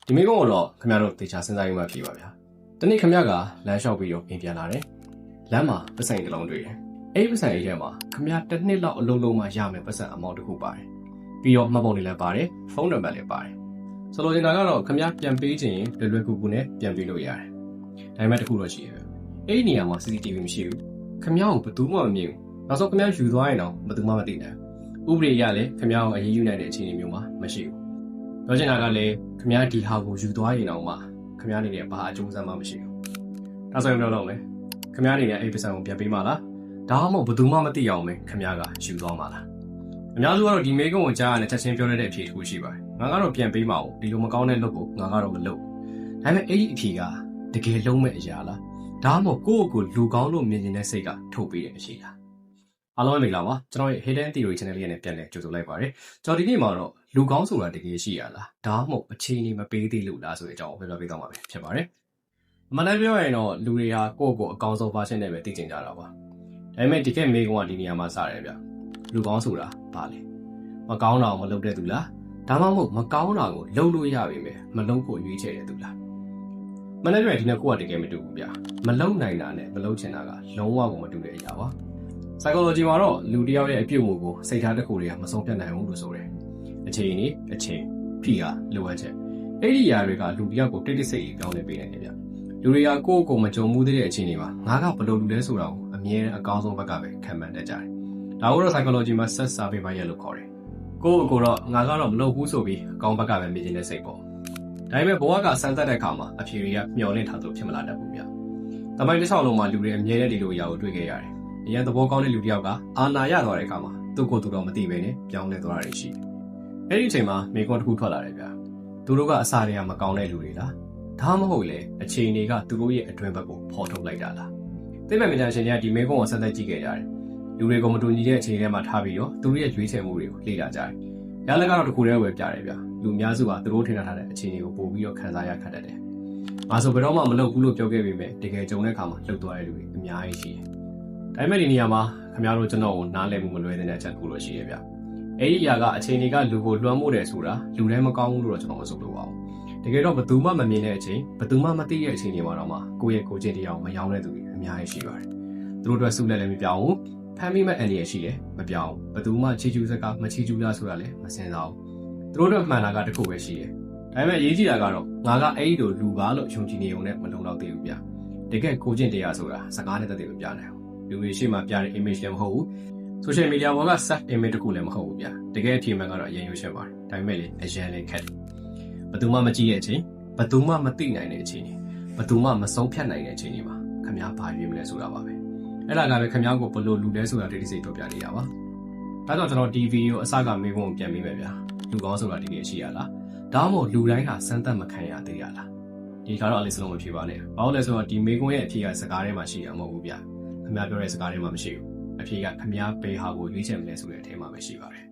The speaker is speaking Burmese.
ဒီမိကုန်းကတော့ခမရတို့တေချာစဉ်းစားရမှဖြစ်ပါဗျာတနေ့ခမရကလမ်းလျှောက်ပြီးတော့အိမ်ပြန်လာတယ်လမ်းမှာပတ်စံတစ်လုံးတွေ့တယ်အဲ့ဒီပတ်စံအိမ်ထဲမှာခမရတစ်နှစ်လောက်အလုံးလုံးမှရမယ်ပတ်စံအမောက်တစ်ခုပါတယ်ပြီးတော့မှတ်ပုံတွေလည်းပါတယ်ဖုန်းနံပါတ်လည်းပါတယ်ဆိုလိုချင်တာကတော့ခမရပြန်ပေးခြင်းလွယ်ကူကူနဲ့ပြန်ပေးလို့ရတယ်ဒါပေမဲ့တစ်ခုတော့ရှိတယ်အဲ့ဒီနေရာမှာ CCTV မရှိဘူးခမရကိုဘယ်သူမှမမြင်ဘူးနောက်ဆုံးခမရယူသွားရင်တော့ဘယ်သူမှမသိနိုင်ဘူးဥပဒေအရလည်းခမရကိုအရေးယူနိုင်တဲ့အခြေအနေမျိုးမှာမရှိဘူးပြောချင်တာကလည်းခမရဒီဟာကိုယူသွားရင်တော့မှခမရအနေနဲ့ဘာအကျိုးဆန်းမှမရှိဘူးဒါဆိုရင်တော့လုံးမယ်ခမရအနေနဲ့အဲ့ဒီပတ်စံကိုပြန်ပေးမှလားဒါမှမဟုတ်ဘယ်သူမှမသိအောင်ပဲခမရကယူသွားမှာလားအများစုကတော့ဒီမေကုန်းကိုကြားရတဲ့ချက်ချင်းပြောတဲ့အဖြေတစ်ခုရှိပါတယ်ငါကတော့ပြန်ပေးမှာ哦ဒီလိုမကောင်းတဲ့လုပ်ကိုငါကတော့မလုပ်ဒါပေမဲ့အဲ့ဒီအဖြေကတကယ်လုံးမဲ့အရာလားဒါမှမဟုတ်ကိုယ့်ကိုလူကောင်းလို့မြင်နေတဲ့စိတ်ကထုတ်ပေးတဲ့အဖြေလားအားလုံးပဲမင်္ဂလာပါကျွန်တော်ရဲ့ Hidden Theory Channel လေးနဲ့ပြန်လည်ကြိုဆိုလိုက်ပါတယ်ကျွန်တော်ဒီနေ့မှာတော့လူကောင်းဆိုတာတကယ်ရှိရလားဒါမှမဟုတ်အခြေအနေမပေးသေးလို့လားဆိုတဲ့အကြောင်းကိုပြောပြသွားမှာပဲဖြစ်ပါတယ်အမှန်တမ်းပြောရရင်တော့လူတွေဟာကိုယ့်ကိုအကောင်းဆုံး version နဲ့ပဲသိကျင်ကြတာပါဒါပေမဲ့ဒီကက်မေကုန်းကဒီနေရာမှာစတယ်ဗျလူကောင်းဆိုတာဘာလဲမကောင်းတာကိုမလုပ်တဲ့သူလားဒါမှမဟုတ်မကောင်းတာကိုလုပ်လို့ရပြီပဲမလုပ်ဖို့ရွေးချယ်တဲ့သူလားမနေ့ကဒီနေ့ကိုကတကယ်မတူဘူးဗျမလုပ်နိုင်တာနဲ့မလုပ်ချင်တာကလုံးဝကိုမတူတဲ့အရာပါ psychology မှာတော့လူတစ်ယောက်ရဲ့အပြုတ်မှုကိုစိတ်ထားတစ်ခုတွေကမဆုံးဖြတ်နိုင်ဘူးလို့ဆိုတယ်အခြေအနေအချိန်ဖိကလိုအပ်ချက်အဲ့ဒီအရာတွေကလူတစ်ယောက်ကိုတိတ်တိတ်ဆိတ်ပြောင်းလဲပေးနိုင်တယ်ဗျလူတွေကကိုယ့်ကိုမကြုံမှုသေးတဲ့အခြေအနေမှာငါကဘယ်လိုလူလဲဆိုတာကိုအမြဲအကောင်းဆုံးဘက်ကပဲခံမှန်းတတ်ကြတယ်ဒါကိုတော့ psychology မှာ set survey ဘာရဲ့လို့ခေါ်တယ်ကိုယ့်ကိုတော့ငါကတော့မလုပ်ဘူးဆိုပြီးအကောင်းဘက်ကပဲမြင်နေတဲ့စိတ်ပေါ့ဒါပေမဲ့ဘဝကစမ်းသပ်တဲ့အခါမှာအဖြေတွေကမျောလင့်ထားလို့ဖြစ်မလာတတ်ဘူးဗျတမိုင်းတစ်လျှောက်လုံးမှာလူတွေအမြဲတမ်းဒီလိုအရာကိုတွေ့ခဲ့ရတယ်အရင်သဘောကောင်းတဲ့လူတစ်ယောက်ကအာဏာရသွားတဲ့အခါမှာသူ့ကိုယ်သူတော့မသိပဲနဲ့ပြောင်းလဲသွားတာရှိတယ်အဲ့ဒီအချိန်မှာမိကွန်းတစ်ခုထွက်လာတယ်ဗျသူတို့ကအစာတွေကမကောင်းတဲ့လူတွေလားဒါမှမဟုတ်လေအချိန်တွေကသူတို့ရဲ့အတွင်းဘက်ကိုဖော်ထုတ်လိုက်တာလားသိပ္ပံပညာရှင်တွေကဒီမိကွန်းကိုဆက်သက်ကြည့်ခဲ့ကြတယ်လူတွေကိုမတူညီတဲ့အချိန်ထဲမှာထားပြီးတော့သူတို့ရဲ့ရွေးချယ်မှုတွေကိုလေ့လာကြတယ်ရလကတော့တစ်ခုတည်းပဲပြတယ်ဗျလူအများစုကသူတို့ထင်ထားတဲ့အခြေအနေကိုပို့ပြီးတော့ခံစားရခက်တတ်တယ်ငါဆိုဘယ်တော့မှမလုပ်ဘူးလို့ပြောခဲ့ပေမဲ့တကယ်ကြုံတဲ့အခါမှာလှုပ်သွားတဲ့လူတွေအများကြီးရှိတယ်ဒါပေမဲ့ဒီနေရာမှာခင်ဗျားတို့ကျွန်တော်ကိုနားလည်မှုမလွဲတဲ့အချက်တစ်ခုလို့ရှိရဗျအဲ့ဒီအရာကအချိန်တွေကလူကိုလွှမ်းမိုးတယ်ဆိုတာလူတိုင်းမကောင်းဘူးလို့တော့ကျွန်တော်မဆိုလို့ပါဘူးတကယ်တော့ဘယ်သူမှမမြင်တဲ့အချိန်ဘယ်သူမှမသိတဲ့အချိန်တွေမှာတော့မှကိုယ့်ရဲ့ကိုယ်ချင်းတရားကိုမယောင်းတဲ့သူတွေအများကြီးရှိပါတယ်သူတို့အတွက်စုလက်လည်းမပြောင်းဘူးဖမ်းမိမဲ့အန်ဒီရရှိတယ်မပြောင်းဘယ်သူမှချီကျူးစကားမချီကျူးလားဆိုတာလည်းမစင်စားဘူးသူတို့အတွက်မှန်တာကတစ်ခုပဲရှိတယ်ဒါပေမဲ့အရေးကြီးတာကတော့ငါကအဲ့ဒီလိုလူပါလို့ယုံကြည်နေုံနဲ့မလုံလောက်သေးဘူးဗျတကယ်ကိုချင်းတရားဆိုတာစကားနဲ့တည်းမပြနိုင်ဘူးလူတွေရှေ့မှာပြတဲ့ image လည်းမဟုတ်ဘူး social media ပေါ်က self image တခုလည်းမဟုတ်ဘူးဗျတကယ်အဖြစ်မှန်ကတော့အရင်ရွှေ့ရှင်းပါတယ်ဒါပေမဲ့လေအရင်လည်းခက်တယ်ဘယ်သူမှမကြည့်တဲ့အချိန်ဘယ်သူမှမသိနိုင်တဲ့အချိန်ဘယ်သူမှမဆုံးဖြတ်နိုင်တဲ့အချိန်တွေမှာခင်ဗျားဘာရွေးမလဲဆိုတာပါပဲအဲ့ဒါကပဲခင်ဗျားကိုဘလို့လူလဲဆိုတာတိတိစိတ်ပြောပြနေတာပါဒါကြောင့်ကျွန်တော်ဒီဗီဒီယိုအစကမေးခွန်းကိုပြန်ပေးမယ်ဗျာလူကောင်းဆိုတာဒီနေ့ရှိရလားဒါမှမဟုတ်လူတိုင်းဟာစမ်းသပ်မခံရသေးရလားဒီကတော့အလေးစလုံးမဖြစ်ပါနဲ့ဘာလို့လဲဆိုတော့ဒီမေးခွန်းရဲ့အဖြေကစကားထဲမှာရှိရမှာမဟုတ်ဘူးဗျခင်ဗျားပြောတဲ့စကားထဲမှာမရှိဘူးအဖြေကခင်ဗျားဘယ်ဟာကိုရွေးချယ်မလဲဆိုတဲ့အထဲမှာပဲရှိပါတယ်